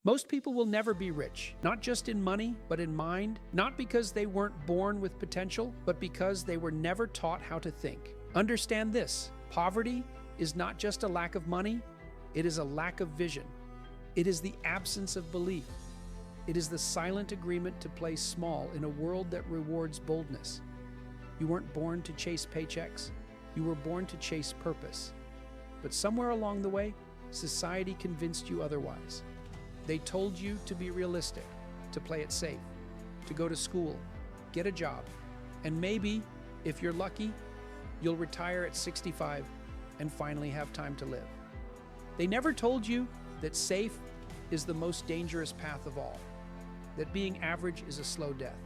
Most people will never be rich, not just in money, but in mind, not because they weren't born with potential, but because they were never taught how to think. Understand this: poverty is not just a lack of money, it is a lack of vision. It is the absence of belief. It is the silent agreement to play small in a world that rewards boldness. You weren't born to chase paychecks, you were born to chase purpose. But somewhere along the way, society convinced you otherwise. They told you to be realistic, to play it safe, to go to school, get a job, and maybe, if you're lucky, you'll retire at 65 and finally have time to live. They never told you that safe is the most dangerous path of all, that being average is a slow death,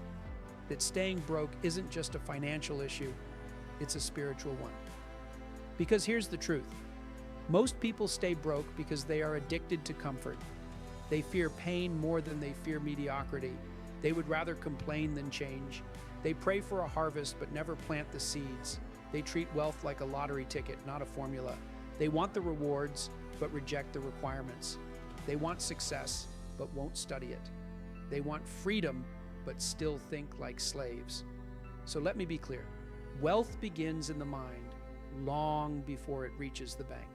that staying broke isn't just a financial issue, it's a spiritual one. Because here's the truth: most people stay broke because they are addicted to comfort. They fear pain more than they fear mediocrity. They would rather complain than change. They pray for a harvest but never plant the seeds. They treat wealth like a lottery ticket, not a formula. They want the rewards but reject the requirements. They want success but won't study it. They want freedom but still think like slaves. So let me be clear. Wealth begins in the mind long before it reaches the bank.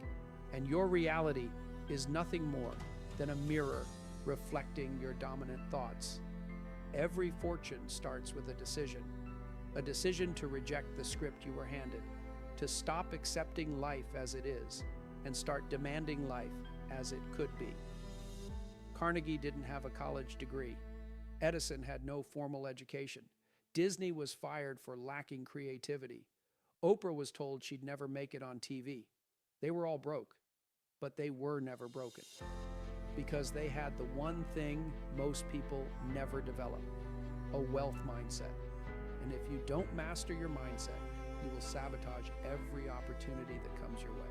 And your reality is nothing more than a mirror reflecting your dominant thoughts. Every fortune starts with a decision to reject the script you were handed, to stop accepting life as it is, and start demanding life as it could be. Carnegie didn't have a college degree. Edison had no formal education. Disney was fired for lacking creativity. Oprah was told she'd never make it on TV. They were all broke, but they were never broken, because they had the one thing most people never develop: a wealth mindset. And if you don't master your mindset, you will sabotage every opportunity that comes your way.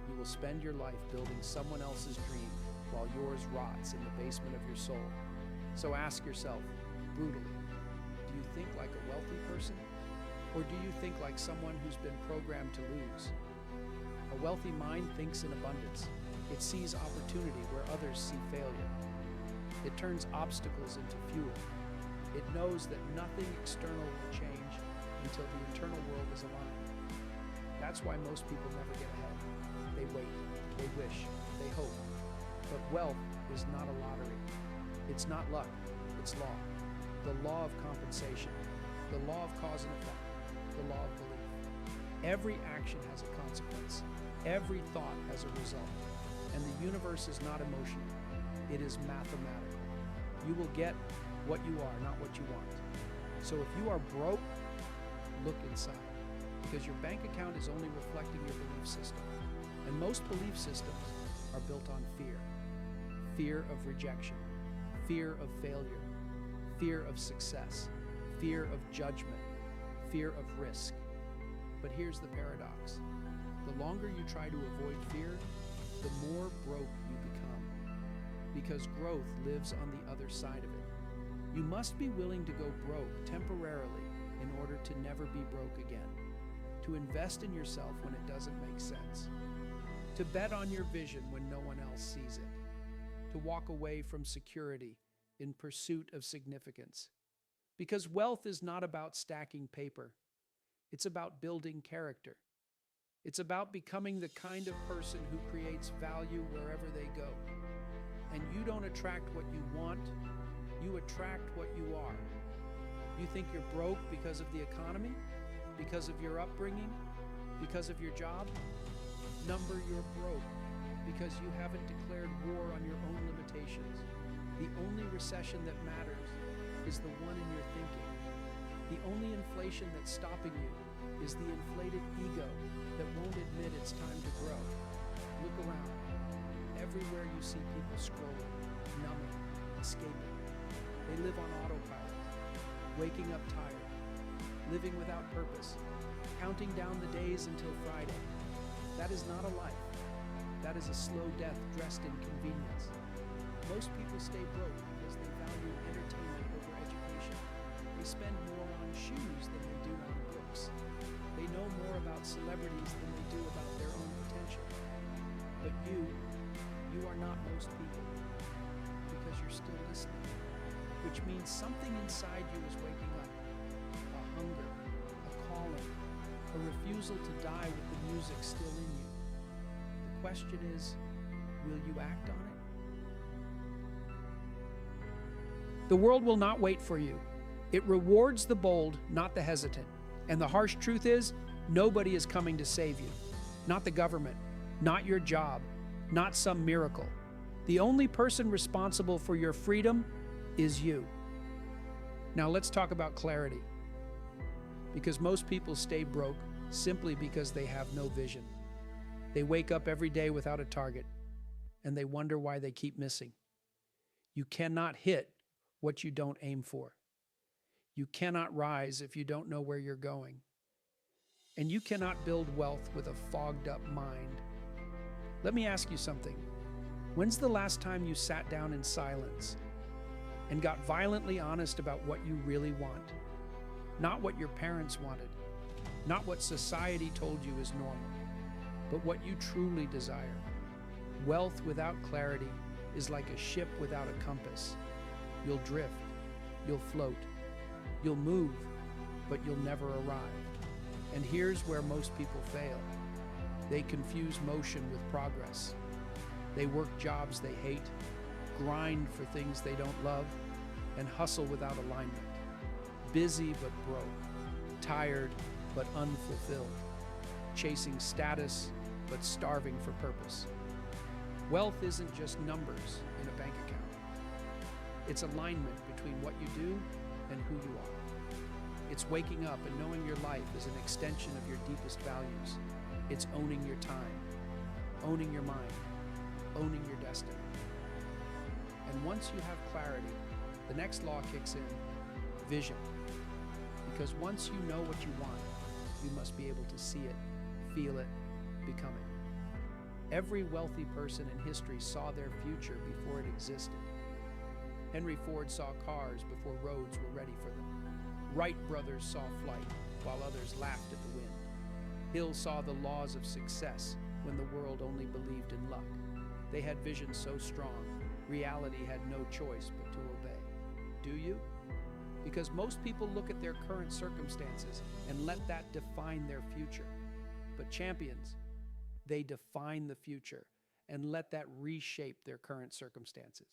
You will spend your life building someone else's dream while yours rots in the basement of your soul. So ask yourself, brutally, do you think like a wealthy person? Or do you think like someone who's been programmed to lose? A wealthy mind thinks in abundance. It sees opportunity where others see failure. It turns obstacles into fuel. It knows that nothing external will change until the internal world is aligned. That's why most people never get ahead. They wait, they wish, they hope. But wealth is not a lottery. It's not luck, it's law. The law of compensation, the law of cause and effect, the law of belief. Every action has a consequence. Every thought has a result. And the universe is not emotional. It is mathematical. You will get what you are, not what you want. So if you are broke, look inside, because your bank account is only reflecting your belief system. And most belief systems are built on fear. Fear of rejection, fear of failure, fear of success, fear of judgment, fear of risk. But here's the paradox. The longer you try to avoid fear, the more broke you become, because growth lives on the other side of it. You must be willing to go broke temporarily in order to never be broke again, to invest in yourself when it doesn't make sense, to bet on your vision when no one else sees it, to walk away from security in pursuit of significance. Because wealth is not about stacking paper. It's about building character. It's about becoming the kind of person who creates value wherever they go. And you don't attract what you want, you attract what you are. You think you're broke because of the economy? Because of your upbringing? Because of your job? Number, you're broke because you haven't declared war on your own limitations. The only recession that matters is the one in your thinking. The only inflation that's stopping you is the inflated ego that won't admit it's time to grow. Look around. Everywhere you see people scrolling, numbing, escaping. They live on autopilot, waking up tired, living without purpose, counting down the days until Friday. That is not a life. That is a slow death dressed in convenience. Most people stay broke because they value entertainment over education. They spend more on shoes than they do on books. They know more about celebrities than they do about their own potential. But you are not most people, which means something inside you is waking up. A hunger, a calling, a refusal to die with the music still in you. The question is, will you act on it? The world will not wait for you. It rewards the bold, not the hesitant. And the harsh truth is, nobody is coming to save you. Not the government, not your job, not some miracle. The only person responsible for your freedom is you. Now let's talk about clarity. Because most people stay broke simply because they have no vision. They wake up every day without a target, and they wonder why they keep missing. You cannot hit what you don't aim for. You cannot rise if you don't know where you're going. And you cannot build wealth with a fogged up mind. Let me ask you something. When's the last time you sat down in silence and got violently honest about what you really want? Not what your parents wanted, not what society told you is normal, but what you truly desire. Wealth without clarity is like a ship without a compass. You'll drift, you'll float, you'll move, but you'll never arrive. And here's where most people fail. They confuse motion with progress. They work jobs they hate, grind for things they don't love, and hustle without alignment. Busy but broke, tired but unfulfilled, chasing status but starving for purpose. Wealth isn't just numbers in a bank account. It's alignment between what you do and who you are. It's waking up and knowing your life is an extension of your deepest values. It's owning your time, owning your mind, owning your destiny. And once you have clarity, the next law kicks in, vision. Because once you know what you want, you must be able to see it, feel it, become it. Every wealthy person in history saw their future before it existed. Henry Ford saw cars before roads were ready for them. Wright brothers saw flight, while others laughed at the wind. Hill saw the laws of success when the world only believed in luck. They had vision so strong, reality had no choice but to obey. Do you? Because most people look at their current circumstances and let that define their future. But champions, they define the future and let that reshape their current circumstances.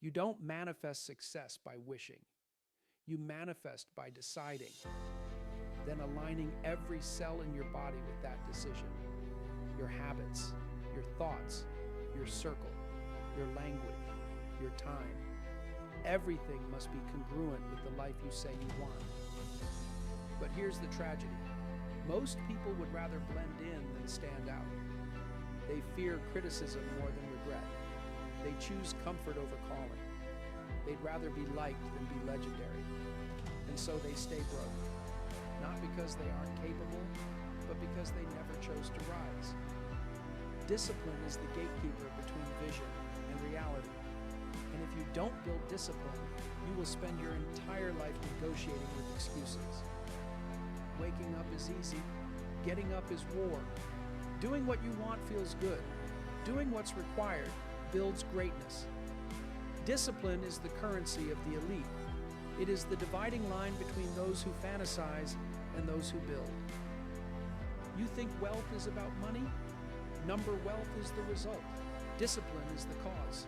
You don't manifest success by wishing. You manifest by deciding, then aligning every cell in your body with that decision. Your habits, your thoughts, your circle, your language, your time. Everything must be congruent with the life you say you want. But here's the tragedy. Most people would rather blend in than stand out. They fear criticism more than regret. They choose comfort over calling. They'd rather be liked than be legendary. And so they stay broke. Not because they aren't capable, but because they never chose to rise. Discipline is the gatekeeper between vision and reality. And if you don't build discipline, you will spend your entire life negotiating with excuses. Waking up is easy. Getting up is war. Doing what you want feels good. Doing what's required builds greatness. Discipline is the currency of the elite. It is the dividing line between those who fantasize and those who build. You think wealth is about money? Number wealth is the result. Discipline is the cause.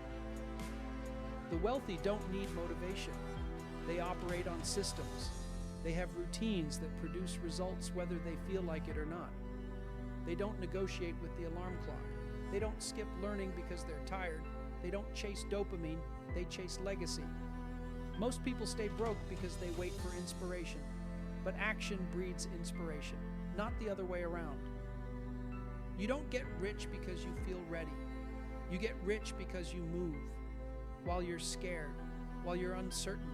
The wealthy don't need motivation. They operate on systems. They have routines that produce results whether they feel like it or not. They don't negotiate with the alarm clock. They don't skip learning because they're tired. They don't chase dopamine, they chase legacy. Most people stay broke because they wait for inspiration. But action breeds inspiration, not the other way around. You don't get rich because you feel ready. You get rich because you move. While you're scared, while you're uncertain,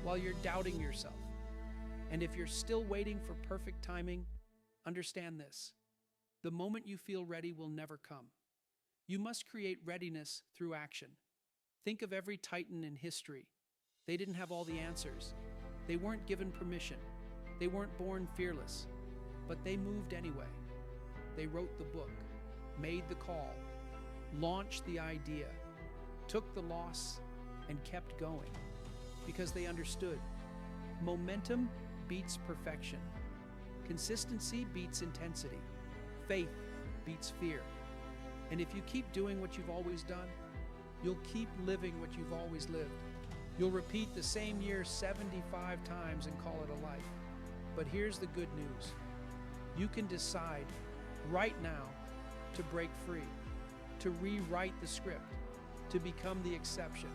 while you're doubting yourself. And if you're still waiting for perfect timing, understand this. The moment you feel ready will never come. You must create readiness through action. Think of every titan in history. They didn't have all the answers. They weren't given permission. They weren't born fearless. But they moved anyway. They wrote the book, made the call, launched the idea, took the loss, and kept going. because they understood. Momentum beats perfection. Consistency beats intensity. Faith beats fear. And if you keep doing what you've always done, you'll keep living what you've always lived. You'll repeat the same year 75 times and call it a life. But here's the good news. You can decide right now to break free, to rewrite the script, to become the exception.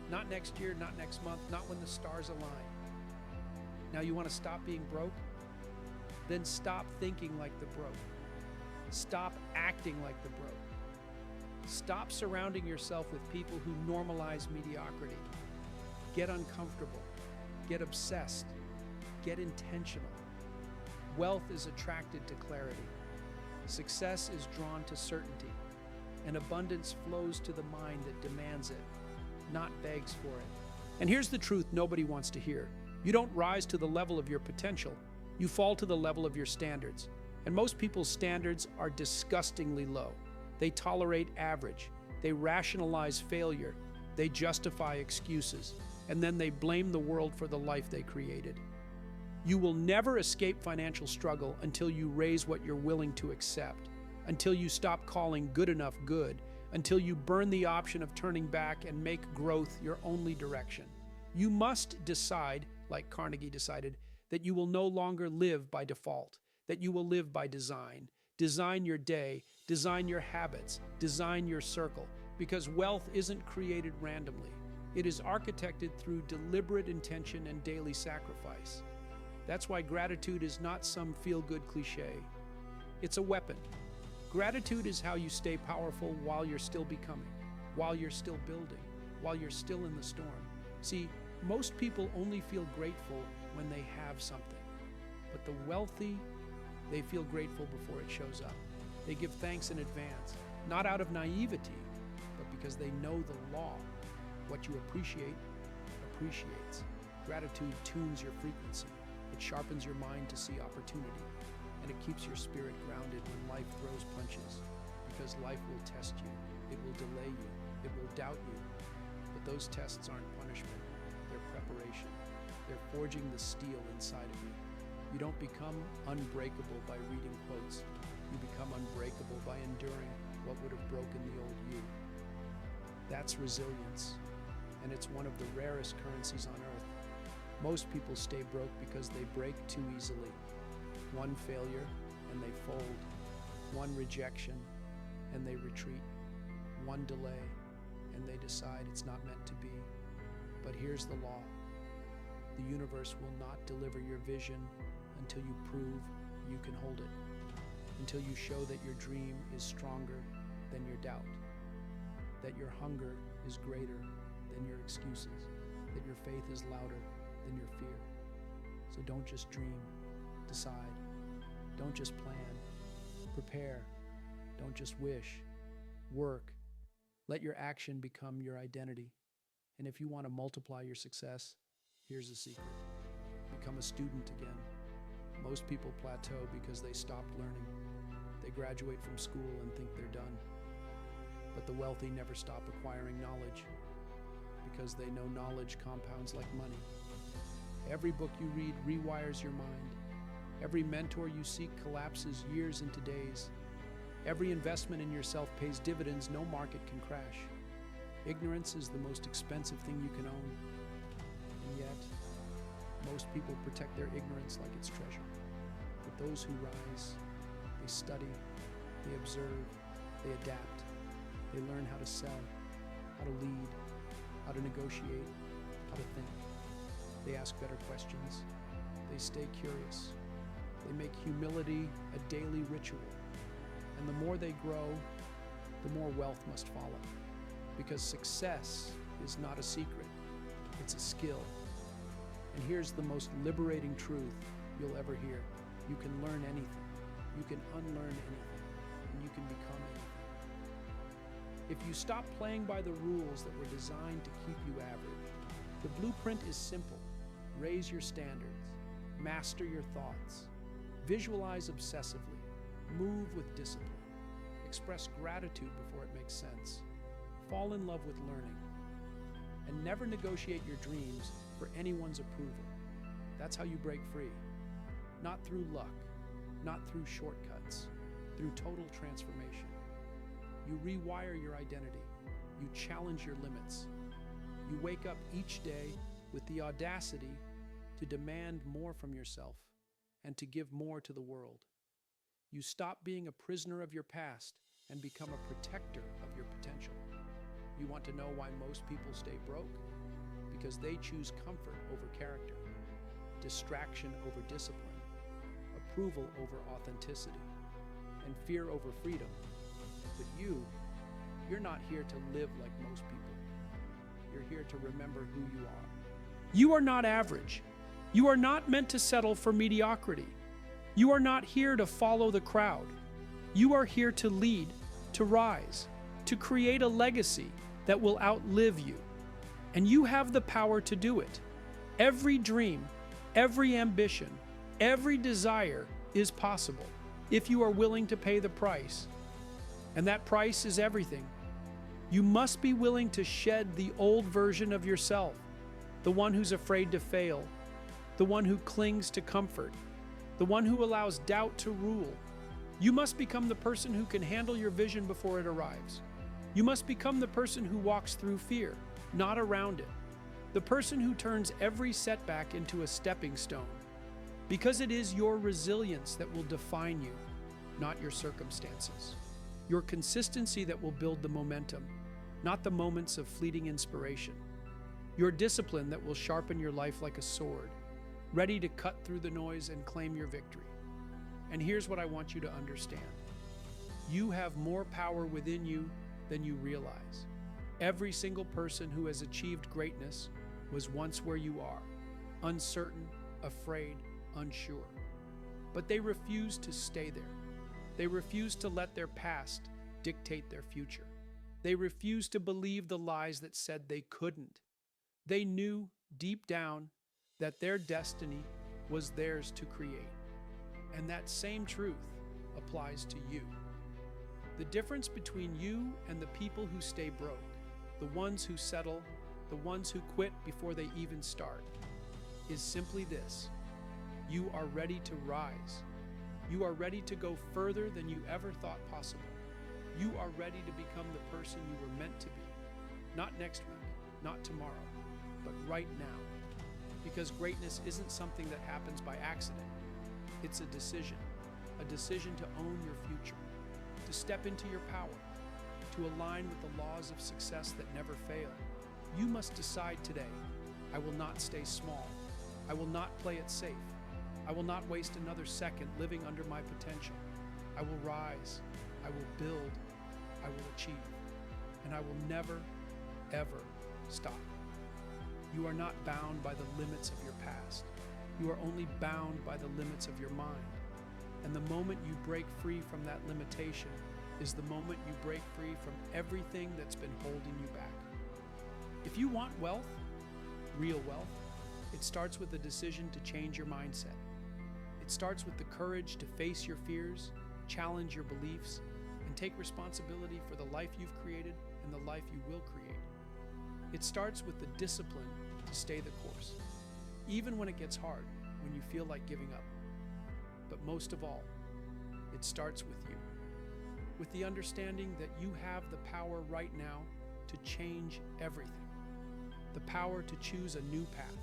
Not next year, not next month, not when the stars align. Now you want to stop being broke? Then stop thinking like the broke. Stop acting like the broke. Stop surrounding yourself with people who normalize mediocrity. Get uncomfortable. Get obsessed. Get intentional. Wealth is attracted to clarity. Success is drawn to certainty. And abundance flows to the mind that demands it, not begs for it. And here's the truth nobody wants to hear. You don't rise to the level of your potential. You fall to the level of your standards. And most people's standards are disgustingly low. They tolerate average. They rationalize failure. They justify excuses. And then they blame the world for the life they created. You will never escape financial struggle until you raise what you're willing to accept, until you stop calling good enough good, until you burn the option of turning back and make growth your only direction. You must decide, like Carnegie decided, that you will no longer live by default, that you will live by design. Design your day, design your habits, design your circle, because wealth isn't created randomly. It is architected through deliberate intention and daily sacrifice. That's why gratitude is not some feel-good cliche. It's a weapon. Gratitude is how you stay powerful while you're still becoming, while you're still building, while you're still in the storm. See, most people only feel grateful when they have something. But the wealthy, they feel grateful before it shows up. They give thanks in advance, not out of naivety, but because they know the law. What you appreciate, appreciates. Gratitude tunes your frequency. It sharpens your mind to see opportunity, and it keeps your spirit grounded when life throws punches, because life will test you, it will delay you, it will doubt you. But those tests aren't punishment, they're preparation. They're forging the steel inside of you. You don't become unbreakable by reading quotes. You become unbreakable by enduring what would have broken the old you. That's resilience, and it's one of the rarest currencies on earth. Most people stay broke because they break too easily. One failure, and they fold. One rejection, and they retreat. One delay, and they decide it's not meant to be. But here's the law. The universe will not deliver your vision until you prove you can hold it, until you show that your dream is stronger than your doubt, that your hunger is greater than your excuses, that your faith is louder than your fear. So don't just dream, decide. Don't just plan, prepare. Don't just wish, work. Let your action become your identity. And if you want to multiply your success, here's the secret. Become a student again. Most people plateau because they stopped learning. They graduate from school and think they're done. But the wealthy never stop acquiring knowledge because they know knowledge compounds like money. Every book you read rewires your mind. Every mentor you seek collapses years into days. Every investment in yourself pays dividends no market can crash. Ignorance is the most expensive thing you can own. And yet, most people protect their ignorance like it's treasure. But those who rise, they study, they observe, they adapt. They learn how to sell, how to lead, how to negotiate, how to think. They ask better questions. They stay curious. They make humility a daily ritual. And the more they grow, the more wealth must follow. Because success is not a secret, it's a skill. And here's the most liberating truth you'll ever hear. You can learn anything, you can unlearn anything, and you can become anything. If you stop playing by the rules that were designed to keep you average, the blueprint is simple. Raise your standards, master your thoughts, visualize obsessively, move with discipline, express gratitude before it makes sense, fall in love with learning, and never negotiate your dreams for anyone's approval. That's how you break free. Not through luck, not through shortcuts, through total transformation. You rewire your identity. You challenge your limits. You wake up each day with the audacity to demand more from yourself and to give more to the world. You stop being a prisoner of your past and become a protector of your potential. You want to know why most people stay broke? Because they choose comfort over character, distraction over discipline, approval over authenticity, and fear over freedom. But you're not here to live like most people. You're here to remember who you are. You are not average. You are not meant to settle for mediocrity. You are not here to follow the crowd. You are here to lead, to rise, to create a legacy that will outlive you. And you have the power to do it. Every dream, every ambition, every desire is possible if you are willing to pay the price. And that price is everything. You must be willing to shed the old version of yourself, the one who's afraid to fail, the one who clings to comfort, the one who allows doubt to rule. You must become the person who can handle your vision before it arrives. You must become the person who walks through fear, not around it. The person who turns every setback into a stepping stone. Because it is your resilience that will define you, not your circumstances. Your consistency that will build the momentum, not the moments of fleeting inspiration. Your discipline that will sharpen your life like a sword, ready to cut through the noise and claim your victory. And here's what I want you to understand. You have more power within you than you realize. Every single person who has achieved greatness was once where you are, uncertain, afraid, unsure. But they refused to stay there. They refused to let their past dictate their future. They refused to believe the lies that said they couldn't. They knew deep down that their destiny was theirs to create. And that same truth applies to you. The difference between you and the people who stay broke, the ones who settle, the ones who quit before they even start, is simply this. You are ready to rise. You are ready to go further than you ever thought possible. You are ready to become the person you were meant to be. Not next week, not tomorrow, but right now. Because greatness isn't something that happens by accident. It's a decision to own your future, to step into your power, to align with the laws of success that never fail. You must decide today, I will not stay small. I will not play it safe. I will not waste another second living under my potential. I will rise. I will build. I will achieve. And I will never, ever stop. You are not bound by the limits of your past. You are only bound by the limits of your mind. And the moment you break free from that limitation is the moment you break free from everything that's been holding you back. If you want wealth, real wealth, it starts with a decision to change your mindset. It starts with the courage to face your fears, challenge your beliefs, and take responsibility for the life you've created and the life you will create. It starts with the discipline to stay the course, even when it gets hard, when you feel like giving up. But most of all, it starts with you, with the understanding that you have the power right now to change everything, the power to choose a new path,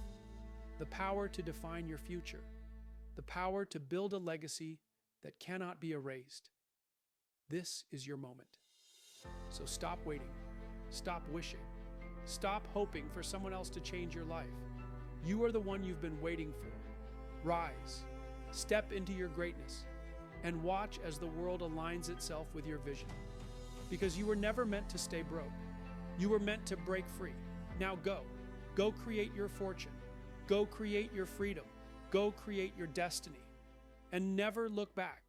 the power to define your future, the power to build a legacy that cannot be erased. This is your moment. So stop waiting, stop wishing, stop hoping for someone else to change your life. You are the one you've been waiting for. Rise, step into your greatness, and watch as the world aligns itself with your vision. Because you were never meant to stay broke. You were meant to break free. Now go. Go create your fortune. Go create your freedom. Go create your destiny. And never look back.